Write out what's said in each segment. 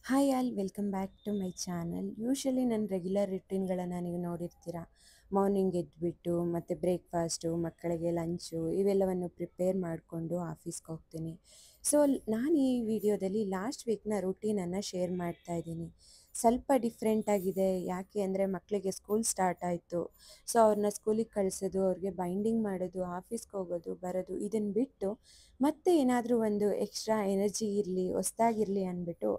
Hi all welcome back to my channel. Usually ನನ್ನ regular ರುಟೀನ್ಗಳನ್ನು ನೀವು ನೋಡಿರ್ತೀರ. ಮಾರ್ನಿಂಗ್ ಎದ್ದುಬಿಟ್ಟು ಮತ್ತು ಬ್ರೇಕ್ಫಾಸ್ಟು, ಮಕ್ಕಳಿಗೆ ಲಂಚು ಇವೆಲ್ಲವನ್ನು ಪ್ರಿಪೇರ್ ಮಾಡಿಕೊಂಡು ಆಫೀಸ್ಗೆ ಹೋಗ್ತೀನಿ. ಸೊ ನಾನು ಈ ವಿಡಿಯೋದಲ್ಲಿ ಲಾಸ್ಟ್ ವೀಕ್ನ ರುಟೀನನ್ನು ಶೇರ್ ಮಾಡ್ತಾ ಇದ್ದೀನಿ. ಸ್ವಲ್ಪ ಡಿಫ್ರೆಂಟ್ ಆಗಿದೆ. ಯಾಕೆ ಅಂದರೆ ಮಕ್ಕಳಿಗೆ ಸ್ಕೂಲ್ ಸ್ಟಾರ್ಟ್ ಆಯಿತು. ಸೊ ಅವ್ರನ್ನ ಸ್ಕೂಲಿಗೆ ಕಳಿಸೋದು, ಅವ್ರಿಗೆ ಬೈಂಡಿಂಗ್ ಮಾಡೋದು, ಆಫೀಸ್ಗೆ ಹೋಗೋದು ಬರೋದು ಇದನ್ನು ಬಿಟ್ಟು ಮತ್ತೆ ಏನಾದರೂ ಒಂದು ಎಕ್ಸ್ಟ್ರಾ ಎನರ್ಜಿ ಇರಲಿ, ಹೊಸ್ದಾಗಿರಲಿ ಅಂದ್ಬಿಟ್ಟು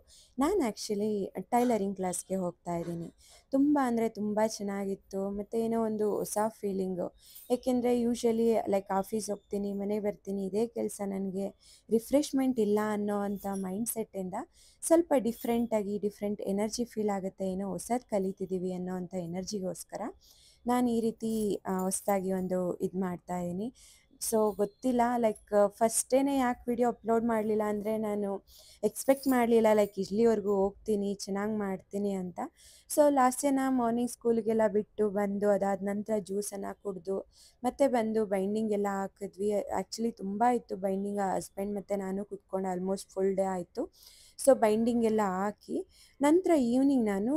ನಾನು ಆ್ಯಕ್ಚುಲಿ ಟೈಲರಿಂಗ್ ಕ್ಲಾಸ್ಗೆ ಹೋಗ್ತಾ ಇದ್ದೀನಿ. ತುಂಬ ಅಂದರೆ ತುಂಬ ಚೆನ್ನಾಗಿತ್ತು ಮತ್ತು ಏನೋ ಒಂದು ಹೊಸ ಫೀಲಿಂಗು. ಏಕೆಂದರೆ ಯೂಶ್ವಲಿ ಲೈಕ್ ಆಫೀಸ್ ಹೋಗ್ತೀನಿ, ಮನೆಗೆ ಬರ್ತೀನಿ, ಇದೇ ಕೆಲಸ, ನನಗೆ ರಿಫ್ರೆಶ್ಮೆಂಟ್ ಇಲ್ಲ ಅನ್ನೋ ಅಂಥ ಮೈಂಡ್ಸೆಟ್ಟಿಂದ ಸ್ವಲ್ಪ ಡಿಫ್ರೆಂಟಾಗಿ ಡಿಫ್ರೆಂಟ್ ಎನರ್ಜಿ ಫೀಲ್ ಆಗುತ್ತೆ. ಏನೋ ಹೊಸದು ಕಲಿತಿದ್ದೀವಿ ಅನ್ನೋ ಅಂಥ ಎನರ್ಜಿಗೋಸ್ಕರ ನಾನು ಈ ರೀತಿ ಹೊಸದಾಗಿ ಒಂದು ಇದು ಮಾಡ್ತಾ ಇದ್ದೀನಿ. ಸೊ ಗೊತ್ತಿಲ್ಲ ಲೈಕ್ ಫಸ್ಟ್ ಡೇನೇ ಯಾಕೆ ವಿಡಿಯೋ ಅಪ್ಲೋಡ್ ಮಾಡಲಿಲ್ಲ ಅಂದರೆ ನಾನು ಎಕ್ಸ್ಪೆಕ್ಟ್ ಮಾಡಲಿಲ್ಲ ಲೈಕ್ ಇಲ್ಲಿವರೆಗೂ ಹೋಗ್ತೀನಿ, ಚೆನ್ನಾಗಿ ಮಾಡ್ತೀನಿ ಅಂತ. ಸೊ ಲಾಸ್ಟ್ ದಿನ ಮಾರ್ನಿಂಗ್ ಸ್ಕೂಲಿಗೆಲ್ಲ ಬಿಟ್ಟು ಬಂದು ಅದಾದ ನಂತರ ಜ್ಯೂಸನ್ನು ಕುಡಿದು ಮತ್ತೆ ಬಂದು ಬೈಂಡಿಂಗ್ ಎಲ್ಲ ಹಾಕಿದ್ವಿ. ಆ್ಯಕ್ಚುಲಿ ತುಂಬ ಇತ್ತು ಬೈಂಡಿಂಗ್. ಹಸ್ಬೆಂಡ್ ಮತ್ತು ನಾನು ಕೂತ್ಕೊಂಡು ಆಲ್ಮೋಸ್ಟ್ ಫುಲ್ ಡೇ ಆಯಿತು. ಸೊ ಬೈಂಡಿಂಗ್ ಎಲ್ಲ ಹಾಕಿ ನಂತರ ಈವ್ನಿಂಗ್ ನಾನು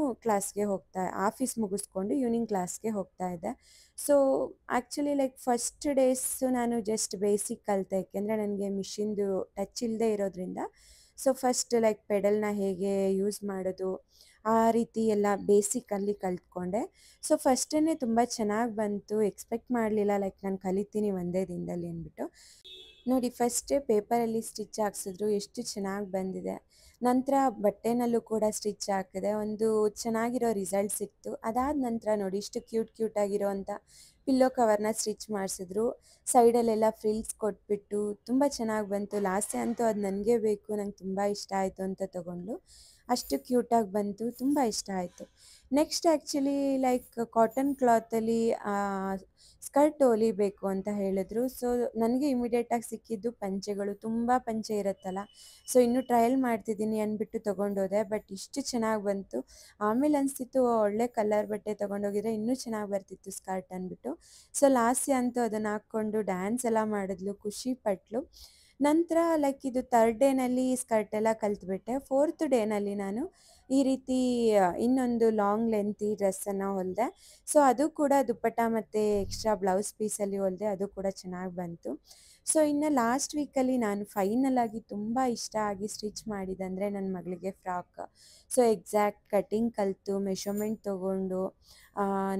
ಆಫೀಸ್ ಮುಗಿಸ್ಕೊಂಡು ಈವ್ನಿಂಗ್ ಕ್ಲಾಸ್ಗೆ ಹೋಗ್ತಾ ಇದ್ದೆ. So actually like first days ನಾನು ಜಸ್ಟ್ ಬೇಸಿಕ್ ಕಲಿತೆ, ಏಕೆಂದರೆ ನನಗೆ ಮಿಷಿನ್ದು ಟಚ್ ಇಲ್ಲದೆ ಇರೋದ್ರಿಂದ. ಸೊ ಫಸ್ಟ್ ಲೈಕ್ ಪೆಡಲ್ನ ಹೇಗೆ ಯೂಸ್ ಮಾಡೋದು ಆ ರೀತಿ ಎಲ್ಲ ಬೇಸಿಕಲ್ಲಿ ಕಲಿತ್ಕೊಂಡೆ. ಸೊ ಫಸ್ಟ್ ಡೇನೇ ತುಂಬ ಚೆನ್ನಾಗಿ ಬಂತು. ಎಕ್ಸ್ಪೆಕ್ಟ್ ಮಾಡಲಿಲ್ಲ ಲೈಕ್ ನಾನು ಕಲಿತೀನಿ ಒಂದೇ ದಿನದಲ್ಲಿ ಅಂದ್ಬಿಟ್ಟು. ನೋಡಿ ಫಸ್ಟ್ ಡೇ ಪೇಪರಲ್ಲಿ ಸ್ಟಿಚ್ ಹಾಕ್ಸಿದ್ರು, ಎಷ್ಟು ಚೆನ್ನಾಗಿ ಬಂದಿದೆ. ನಂತರ ಬಟ್ಟೆನಲ್ಲೂ ಕೂಡ ಸ್ಟಿಚ್ ಹಾಕಿದೆ, ಒಂದು ಚೆನ್ನಾಗಿರೋ ರಿಸಲ್ಟ್ ಸಿಕ್ತು. ಅದಾದ ನಂತರ ನೋಡಿ ಇಷ್ಟು ಕ್ಯೂಟಾಗಿರೋ ಅಂಥ ಪಿಲ್ಲೋ ಕವರ್ನ ಸ್ಟಿಚ್ ಮಾಡಿಸಿದ್ರು. ಸೈಡಲ್ಲೆಲ್ಲ ಫ್ರಿಲ್ಸ್ ಕೊಟ್ಬಿಟ್ಟು ತುಂಬ ಚೆನ್ನಾಗಿ ಬಂತು. ಲಾಸ್ಟ್ ಅಂತೂ ಅದು ನನಗೆ ಬೇಕು, ನಂಗೆ ತುಂಬ ಇಷ್ಟ ಆಯಿತು ಅಂತ ತೊಗೊಂಡು ಅಷ್ಟು ಕ್ಯೂಟಾಗಿ ಬಂತು, ತುಂಬ ಇಷ್ಟ ಆಯಿತು. ನೆಕ್ಸ್ಟ್ ಆ್ಯಕ್ಚುಲಿ ಲೈಕ್ ಕಾಟನ್ ಕ್ಲಾತಲ್ಲಿ ಸ್ಕರ್ಟ್ ಹೊಲಿಬೇಕು ಅಂತ ಹೇಳಿದ್ರು. ಸೊ ನನಗೆ ಇಮಿಡಿಯೇಟಾಗಿ ಸಿಕ್ಕಿದ್ದು ಪಂಚೆಗಳು, ತುಂಬ ಪಂಚೆ ಇರುತ್ತಲ್ಲ. ಸೊ ಇನ್ನೂ ಟ್ರಯಲ್ ಮಾಡ್ತಿದ್ದೀನಿ ಅಂದ್ಬಿಟ್ಟು ತೊಗೊಂಡೋದೆ. ಬಟ್ ಇಷ್ಟು ಚೆನ್ನಾಗಿ ಬಂತು. ಆಮೇಲೆ ಅನಿಸ್ತಿತ್ತು ಒಳ್ಳೆ ಕಲರ್ ಬಟ್ಟೆ ತೊಗೊಂಡೋಗಿದ್ರೆ ಇನ್ನೂ ಚೆನ್ನಾಗಿ ಬರ್ತಿತ್ತು ಸ್ಕರ್ಟ್ ಅಂದ್ಬಿಟ್ಟು. ಸೊ ಲಾಸ್ಯ ಅಂತೂ ಅದನ್ನು ಹಾಕ್ಕೊಂಡು ಡ್ಯಾನ್ಸ್ ಎಲ್ಲ ಮಾಡಿದ್ಲು, ಖುಷಿ ಪಟ್ಲು. ನಂತರ ಲೈಕ್ ಇದು ಥರ್ಡ್ ಡೇನಲ್ಲಿ ಸ್ಕರ್ಟ್ ಎಲ್ಲ ಕಲ್ತ್ಬಿಟ್ಟೆ. ಫೋರ್ತ್ ಡೇನಲ್ಲಿ ನಾನು ಈ ರೀತಿ ಇನ್ನೊಂದು ಲಾಂಗ್ ಲೆಂತಿ ಡ್ರೆಸ್ಸನ್ನು ಹೊಲಿದೆ. ಸೊ ಅದು ಕೂಡ ದುಪ್ಪಟ್ಟ ಮತ್ತು ಎಕ್ಸ್ಟ್ರಾ ಬ್ಲೌಸ್ ಪೀಸಲ್ಲಿ ಹೊಲಿದೆ, ಅದು ಕೂಡ ಚೆನ್ನಾಗಿ ಬಂತು. ಸೊ ಇನ್ನು ಲಾಸ್ಟ್ ವೀಕಲ್ಲಿ ನಾನು ಫೈನಲಾಗಿ ತುಂಬ ಇಷ್ಟ ಆಗಿ ಸ್ಟಿಚ್ ಮಾಡಿದಂದರೆ ನನ್ನ ಮಗಳಿಗೆ ಫ್ರಾಕ್. ಸೊ ಎಕ್ಸಾಕ್ಟ್ ಕಟಿಂಗ್ ಕಲಿತು, ಮೆಷರ್ಮೆಂಟ್ ತೊಗೊಂಡು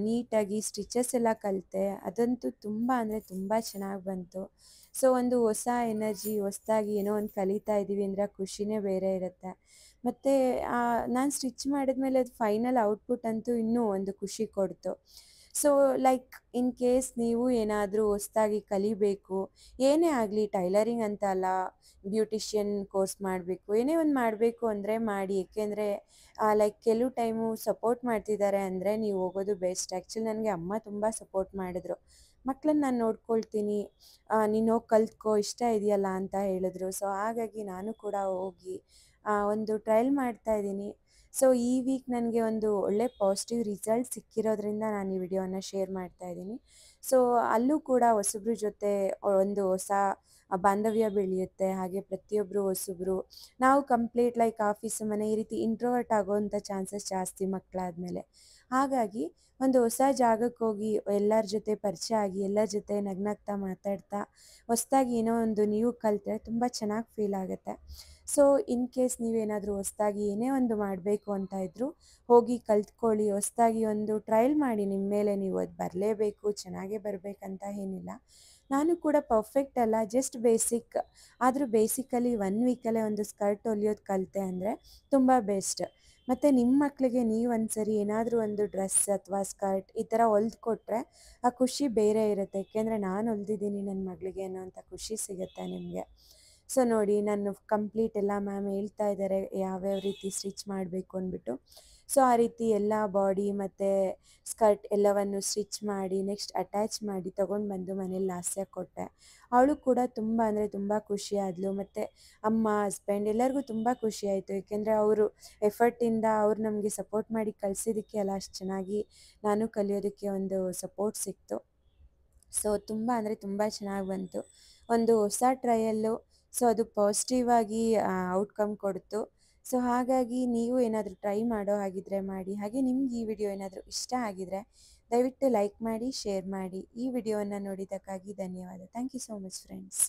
ನೀಟಾಗಿ ಸ್ಟಿಚಸ್ ಎಲ್ಲ ಕಲಿತೆ. ಅದಂತೂ ತುಂಬ ಅಂದರೆ ತುಂಬ ಚೆನ್ನಾಗಿ ಬಂತು. ಸೊ ಒಂದು ಹೊಸ ಎನರ್ಜಿ, ಹೊಸದಾಗಿ ಏನೋ ಒಂದು ಕಲಿತಾ ಇದ್ದೀವಿ ಅಂದರೆ ಖುಷಿನೇ ಬೇರೆ ಇರುತ್ತೆ. ಮತ್ತು ನಾನು ಸ್ಟಿಚ್ ಮಾಡಿದ್ಮೇಲೆ ಅದು ಫೈನಲ್ ಔಟ್ಪುಟ್ ಅಂತೂ ಇನ್ನೂ ಒಂದು ಖುಷಿ ಕೊಡ್ತು. ಸೊ ಲೈಕ್ ಇನ್ ಕೇಸ್ ನೀವು ಏನಾದರೂ ಹೊಸದಾಗಿ ಕಲಿಬೇಕು, ಏನೇ ಆಗಲಿ, ಟೈಲರಿಂಗ್ ಅಂತ ಅಲ್ಲ, ಬ್ಯೂಟಿಷಿಯನ್ ಕೋರ್ಸ್ ಮಾಡಬೇಕು, ಏನೇ ಒಂದು ಮಾಡಬೇಕು ಅಂದರೆ ಮಾಡಿ. ಏಕೆಂದರೆ ಲೈಕ್ ಕೆಲವು ಟೈಮು ಸಪೋರ್ಟ್ ಮಾಡ್ತಿದ್ದಾರೆ ಅಂದರೆ ನೀವು ಹೋಗೋದು ಬೆಸ್ಟ್. ಆ್ಯಕ್ಚುಲಿ ನನಗೆ ಅಮ್ಮ ತುಂಬ ಸಪೋರ್ಟ್ ಮಾಡಿದ್ರು. ಮಕ್ಕಳನ್ನ ನಾನು ನೋಡ್ಕೊಳ್ತೀನಿ, ನೀನು ಹೋಗಿ ಕಲ್ತ್ಕೋ, ಇಷ್ಟ ಇದೆಯಲ್ಲ ಅಂತ ಹೇಳಿದ್ರು. ಸೊ ಹಾಗಾಗಿ ನಾನು ಕೂಡ ಹೋಗಿ ಒಂದು ಟ್ರಯಲ್ ಮಾಡ್ತಾ ಇದ್ದೀನಿ. ಸೊ ಈ ವೀಕ್ ನನಗೆ ಒಂದು ಒಳ್ಳೆ ಪಾಸಿಟಿವ್ ರಿಸಲ್ಟ್ ಸಿಕ್ಕಿರೋದ್ರಿಂದ ನಾನು ಈ ವಿಡಿಯೋನ ಶೇರ್ ಮಾಡ್ತಾ ಇದ್ದೀನಿ. ಸೊ ಅಲ್ಲೂ ಕೂಡ ಹೊಸಬ್ರ ಜೊತೆ ಒಂದು ಹೊಸ ಬಾಂಧವ್ಯ ಬೆಳೆಯುತ್ತೆ. ಹಾಗೆ ಪ್ರತಿಯೊಬ್ಬರು ಹೊಸಬ್ರು, ನಾವು ಕಂಪ್ಲೀಟ್ ಲೈಕ್ ಆಫೀಸು ಮನೆ ಈ ರೀತಿ ಇಂಟ್ರೋವರ್ಟ್ ಆಗೋವಂಥ ಚಾನ್ಸಸ್ ಜಾಸ್ತಿ ಮಕ್ಕಳಾದಮೇಲೆ. ಹಾಗಾಗಿ ಒಂದು ಹೊಸ ಜಾಗಕ್ಕೆ ಹೋಗಿ ಎಲ್ಲರ ಜೊತೆ ಪರಿಚಯ ಆಗಿ ಎಲ್ಲರ ಜೊತೆ ನಗ್ನಗ್ತಾ ಮಾತಾಡ್ತಾ ಹೊಸದಾಗಿ ಏನೋ ಒಂದು ನೀವು ಕಲಿತ್ರೆ ತುಂಬ ಚೆನ್ನಾಗಿ ಫೀಲ್ ಆಗುತ್ತೆ. ಸೊ ಇನ್ ಕೇಸ್ ನೀವೇನಾದರೂ ಹೊಸದಾಗಿ ಏನೇ ಒಂದು ಮಾಡಬೇಕು ಅಂತ ಇದ್ದರೂ ಹೋಗಿ ಕಲ್ತ್ಕೊಳ್ಳಿ. ಹೊಸದಾಗಿ ಒಂದು ಟ್ರಯಲ್ ಮಾಡಿ, ನಿಮ್ಮ ಮೇಲೆ ನೀವು ಅದು ಬರಲೇಬೇಕು, ಚೆನ್ನಾಗೇ ಬರಬೇಕಂತ ಏನಿಲ್ಲ. ನಾನು ಕೂಡ ಪರ್ಫೆಕ್ಟ್ ಅಲ್ಲ, ಜಸ್ಟ್ ಬೇಸಿಕ್. ಆದರೂ ಬೇಸಿಕಲಿ 1 ವೀಕಲ್ಲೇ ಒಂದು ಸ್ಕರ್ಟ್ ಹೊಲಿಯೋದು ಕಲಿತೆ ಅಂದರೆ ತುಂಬ ಬೆಸ್ಟ್. ಮತ್ತು ನಿಮ್ಮ ಮಕ್ಕಳಿಗೆ ನೀವು ಒಂದ್ಸರಿ ಏನಾದರೂ ಒಂದು ಡ್ರೆಸ್ ಅಥವಾ ಸ್ಕರ್ಟ್ ಈ ಥರ ಹೊಲ್ದು ಕೊಟ್ಟರೆ ಆ ಖುಷಿ ಬೇರೆ ಇರುತ್ತೆ. ಏಕೆಂದರೆ ನಾನು ಹೊಲ್ದಿದ್ದೀನಿ ನನ್ನ ಮಗಳಿಗೆ ಅನ್ನೋಂಥ ಖುಷಿ ಸಿಗುತ್ತೆ ನಿಮಗೆ. ಸೊ ನೋಡಿ ನಾನು ಕಂಪ್ಲೀಟ್ ಎಲ್ಲ ಮ್ಯಾಮ್ ಹೇಳ್ತಾ ಇದ್ದಾರೆ ಯಾವ್ಯಾವ ರೀತಿ ಸ್ಟಿಚ್ ಮಾಡಬೇಕು ಅಂದ್ಬಿಟ್ಟು. ಸೊ ಆ ರೀತಿ ಎಲ್ಲ ಬಾಡಿ ಮತ್ತು ಸ್ಕರ್ಟ್ ಎಲ್ಲವನ್ನು ಸ್ಟಿಚ್ ಮಾಡಿ ನೆಕ್ಸ್ಟ್ ಅಟ್ಯಾಚ್ ಮಾಡಿ ತೊಗೊಂಡು ಬಂದು ಮನೇಲಿ ಲಾಸ್ಯ ಕೊಟ್ಟೆ. ಅವಳು ಕೂಡ ತುಂಬ ಅಂದರೆ ತುಂಬ ಖುಷಿಯಾದಳು. ಮತ್ತು ಅಮ್ಮ, ಹಸ್ಬೆಂಡ್ ಎಲ್ಲರಿಗೂ ತುಂಬ ಖುಷಿಯಾಯಿತು. ಏಕೆಂದರೆ ಅವರು ಎಫರ್ಟಿಂದ ಅವ್ರು ನಮಗೆ ಸಪೋರ್ಟ್ ಮಾಡಿ ಕಲಿಸಿದ್ದಕ್ಕೆ ಅಲ್ಲ, ಅಷ್ಟು ಚೆನ್ನಾಗಿ ನಾನು ಕಲಿಯೋದಕ್ಕೆ ಒಂದು ಸಪೋರ್ಟ್ ಸಿಕ್ತು. ಸೊ ತುಂಬ ಅಂದರೆ ತುಂಬ ಚೆನ್ನಾಗಿ ಬಂತು. ಒಂದು ಹೊಸ ಟ್ರಯಲ್ಲು. ಸೊ ಅದು ಪಾಸಿಟಿವ್ ಆಗಿ ಔಟ್ಕಮ್ ಕೊಡ್ತು. ಸೊ ಹಾಗಾಗಿ ನೀವು ಏನಾದರೂ ಟ್ರೈ ಮಾಡೋ ಹಾಗಿದ್ರೆ ಮಾಡಿ. ಹಾಗೆ ನಿಮ್ಗೆ ಈ ವಿಡಿಯೋ ಏನಾದರೂ ಇಷ್ಟ ಆಗಿದ್ರೆ ದಯವಿಟ್ಟು ಲೈಕ್ ಮಾಡಿ, ಶೇರ್ ಮಾಡಿ. ಈ ವಿಡಿಯೋವನ್ನು ನೋಡಿದ್ದಕ್ಕಾಗಿ ಧನ್ಯವಾದ. Thank you so much friends.